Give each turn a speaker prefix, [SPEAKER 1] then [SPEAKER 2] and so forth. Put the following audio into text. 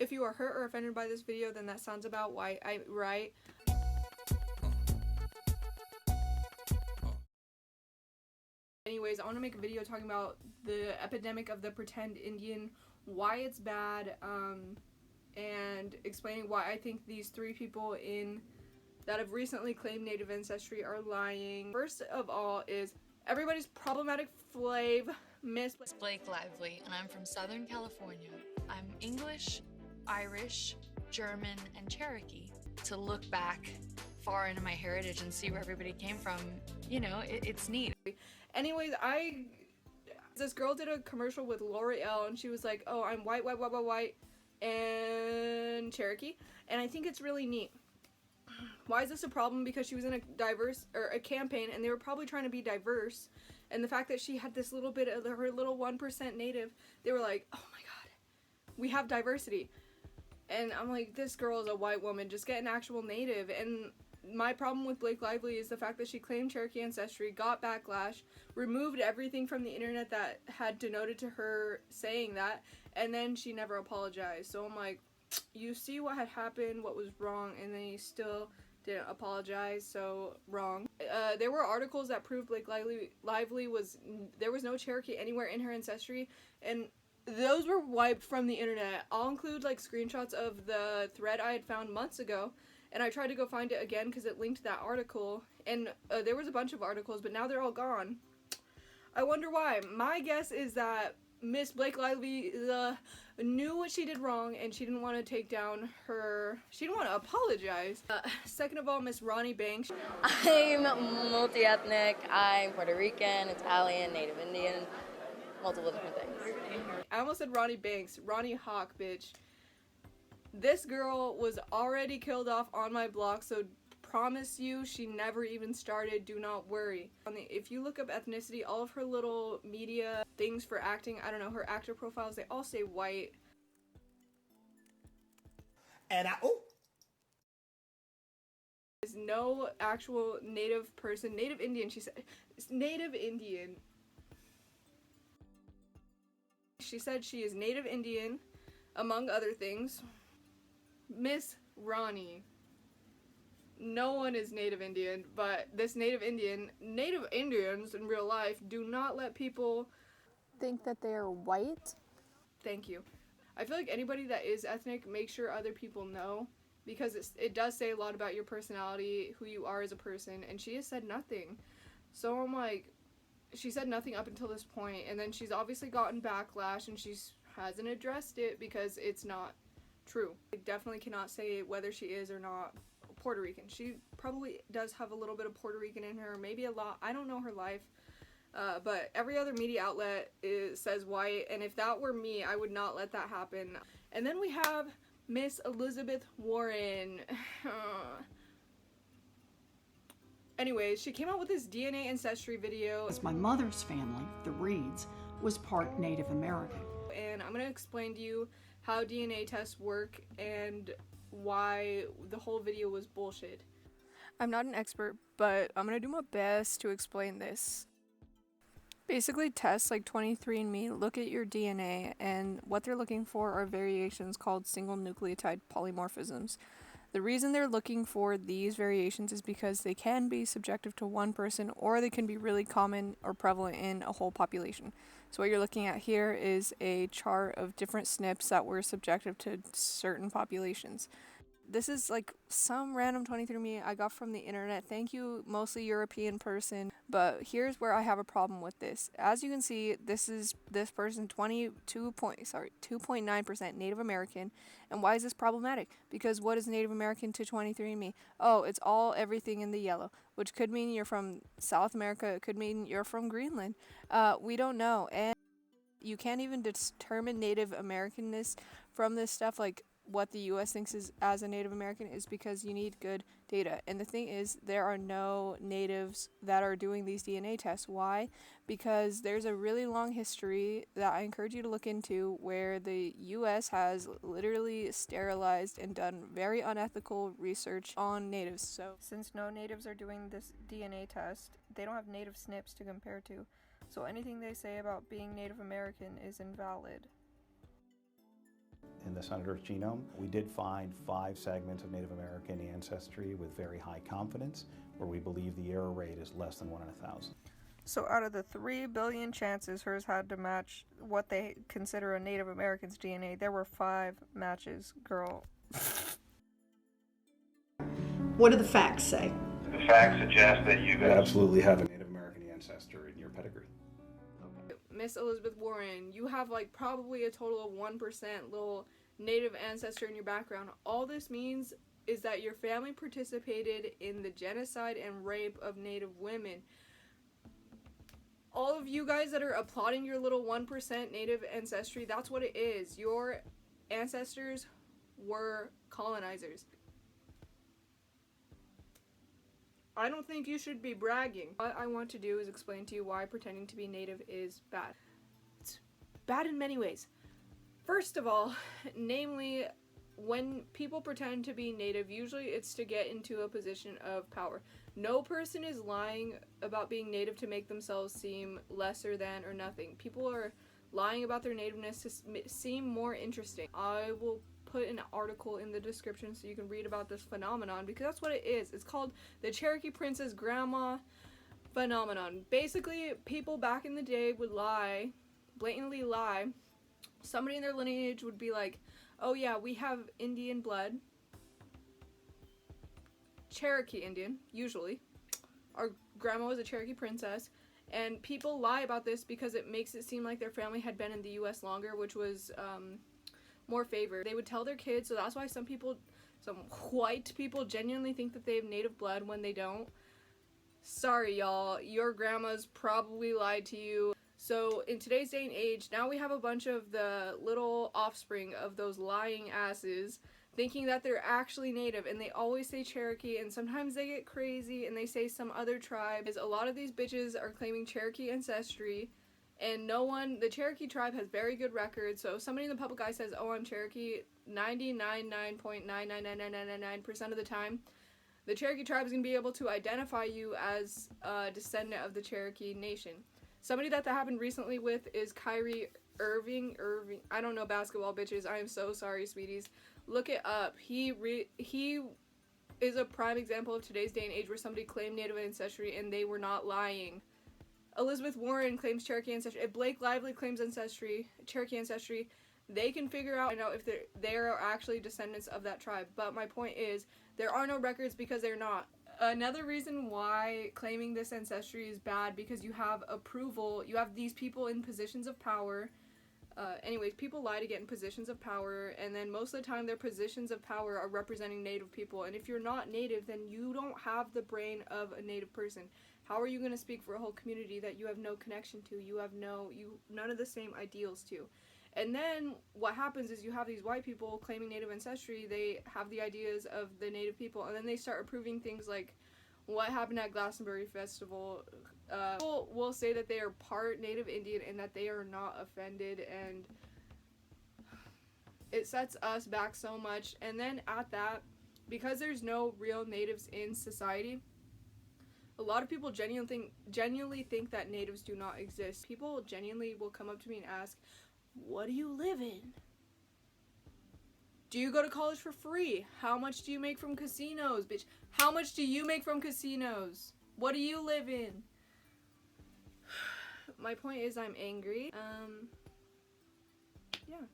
[SPEAKER 1] If you are hurt or offended by this video, then that sounds about right. Anyways, I want to make a video talking about the epidemic of the pretend Indian, why it's bad, and explaining why I think these 3 people that have recently claimed native ancestry are lying. First of all is everybody's problematic flave, Miss
[SPEAKER 2] Blake Lively, and I'm from Southern California. I'm English, Irish, German, and Cherokee. To look back far into my heritage and see where everybody came from, you know, it's neat.
[SPEAKER 1] Anyways, this girl did a commercial with L'Oreal and she was like, oh, I'm white, and Cherokee, and I think it's really neat. Why is this a problem? Because she was in a campaign, and they were probably trying to be diverse, and the fact that she had this little bit of her little 1% native, they were like, oh my god, we have diversity. And I'm like, this girl is a white woman, just get an actual native. And my problem with Blake Lively is the fact that she claimed Cherokee ancestry, got backlash, removed everything from the internet that had denoted to her saying that, and then she never apologized. So I'm like, you see what had happened, what was wrong, and then you still didn't apologize, so wrong. There were articles that proved Blake Lively there was no Cherokee anywhere in her ancestry, and those were wiped from the internet. I'll include like screenshots of the thread I had found months ago, and I tried to go find it again because it linked to that article, and there was a bunch of articles, but now they're all gone. I wonder why. My guess is that Miss Blake Lively knew what she did wrong, and she didn't want to she didn't want to apologize. Second of all, Miss Ronnie Banks.
[SPEAKER 3] I'm multi-ethnic. I'm Puerto Rican, Italian, Native Indian, multiple different things.
[SPEAKER 1] I almost said Ronnie Banks. Ronnie Hawk, bitch. This girl was already killed off on my block, so promise you she never even started, do not worry. If you look up ethnicity, all of her little media things for acting, I don't know, her actor profiles, they all say white.
[SPEAKER 4] And
[SPEAKER 1] There's no actual native person, native Indian, she said. It's native Indian. She said she is native Indian, among other things. Miss Ronnie. No one is native Indian, but this native Indians in real life do not let people
[SPEAKER 5] think that they are white.
[SPEAKER 1] Thank you. I feel like anybody that is ethnic, make sure other people know, because it does say a lot about your personality, who you are as a person, and she has said nothing. So I'm like, she said nothing up until this point, and then she's obviously gotten backlash, and she hasn't addressed it because it's not true. I definitely cannot say whether she is or not Puerto Rican. She probably does have a little bit of Puerto Rican in her, maybe a lot. I don't know her life, but every other media outlet says white, and if that were me, I would not let that happen. And then we have Miss Elizabeth Warren. Anyways, she came out with this DNA ancestry video.
[SPEAKER 6] My mother's family, the Reeds, was part Native American.
[SPEAKER 1] And I'm going to explain to you how DNA tests work and why the whole video was bullshit. I'm not an expert, but I'm going to do my best to explain this. Basically, tests like 23andMe look at your DNA, and what they're looking for are variations called single nucleotide polymorphisms. The reason they're looking for these variations is because they can be subjective to one person, or they can be really common or prevalent in a whole population. So what you're looking at here is a chart of different SNPs that were subjective to certain populations. This is like some random 23andMe I got from the internet. Thank you, mostly European person. But here's where I have a problem with this. As you can see, this person 2.9% Native American. And why is this problematic? Because what is Native American to 23andMe? Oh, it's everything in the yellow, which could mean you're from South America. It could mean you're from Greenland. We don't know. And you can't even determine Native Americanness from this stuff, like what the U.S. thinks is as a Native American, is because you need good data. And the thing is, there are no natives that are doing these DNA tests. Why? Because there's a really long history that I encourage you to look into where the U.S. has literally sterilized and done very unethical research on natives. So since no natives are doing this DNA test, they don't have native SNPs to compare to. So anything they say about being Native American is invalid.
[SPEAKER 4] In the Senator's genome, we did find 5 segments of Native American ancestry with very high confidence, where we believe the error rate is less than 1 in 1,000.
[SPEAKER 1] So out of the 3 billion chances hers had to match what they consider a Native American's DNA, there were 5 matches, girl.
[SPEAKER 6] What do the facts say?
[SPEAKER 7] The facts suggest that you
[SPEAKER 4] absolutely have a Native American ancestor in your pedigree.
[SPEAKER 1] Miss Elizabeth Warren, you have like probably a total of 1% little Native ancestor in your background. All this means is that your family participated in the genocide and rape of Native women. All of you guys that are applauding your little 1% Native ancestry, that's what it is. Your ancestors were colonizers. I don't think you should be bragging. What I want to do is explain to you why pretending to be Native is bad. It's bad in many ways. First of all, namely, when people pretend to be Native, usually it's to get into a position of power. No person is lying about being Native to make themselves seem lesser than or nothing. People are lying about their nativeness to seem more interesting. I will put an article in the description so you can read about this phenomenon, because that's what it is. It's called the Cherokee Princess Grandma phenomenon. Basically, people back in the day would lie, blatantly lie. Somebody in their lineage would be like, oh yeah, we have Indian blood. Cherokee Indian, usually. Our grandma was a Cherokee princess. And people lie about this because it makes it seem like their family had been in the US longer, which was more favored. They would tell their kids, so that's why some white people genuinely think that they have Native blood when they don't. Sorry y'all, your grandmas probably lied to you. So in today's day and age, now we have a bunch of the little offspring of those lying asses thinking that they're actually Native, and they always say Cherokee, and sometimes they get crazy and they say some other tribe. A lot of these bitches are claiming Cherokee ancestry, and the Cherokee tribe has very good records, so if somebody in the public eye says, oh, I'm Cherokee, 99.9999999% of the time, the Cherokee tribe is going to be able to identify you as a descendant of the Cherokee nation. Somebody that happened recently with is Kyrie Irving. I don't know basketball, bitches. I am so sorry, sweeties. Look it up. He is a prime example of today's day and age where somebody claimed Native ancestry and they were not lying. Elizabeth Warren claims Cherokee ancestry. If Blake Lively claims Cherokee ancestry, they can figure out if they are actually descendants of that tribe. But my point is, there are no records because they're not. Another reason why claiming this ancestry is bad, because you have approval, you have these people in positions of power. Anyways, people lie to get in positions of power, and then most of the time their positions of power are representing Native people. And if you're not Native, then you don't have the brain of a Native person. How are you going to speak for a whole community that you have no connection to? You have none of the same ideals to. And then what happens is you have these white people claiming Native ancestry. They have the ideas of the Native people, and then they start approving things like what happened at Glastonbury Festival. People will say that they are part Native Indian and that they are not offended, and it sets us back so much. And then at that, because there's no real Natives in society, a lot of people genuinely think that Natives do not exist. People genuinely will come up to me and ask, what do you live in? Do you go to college for free? How much do you make from casinos, bitch? How much do you make from casinos? What do you live in? My point is, I'm angry. Yeah.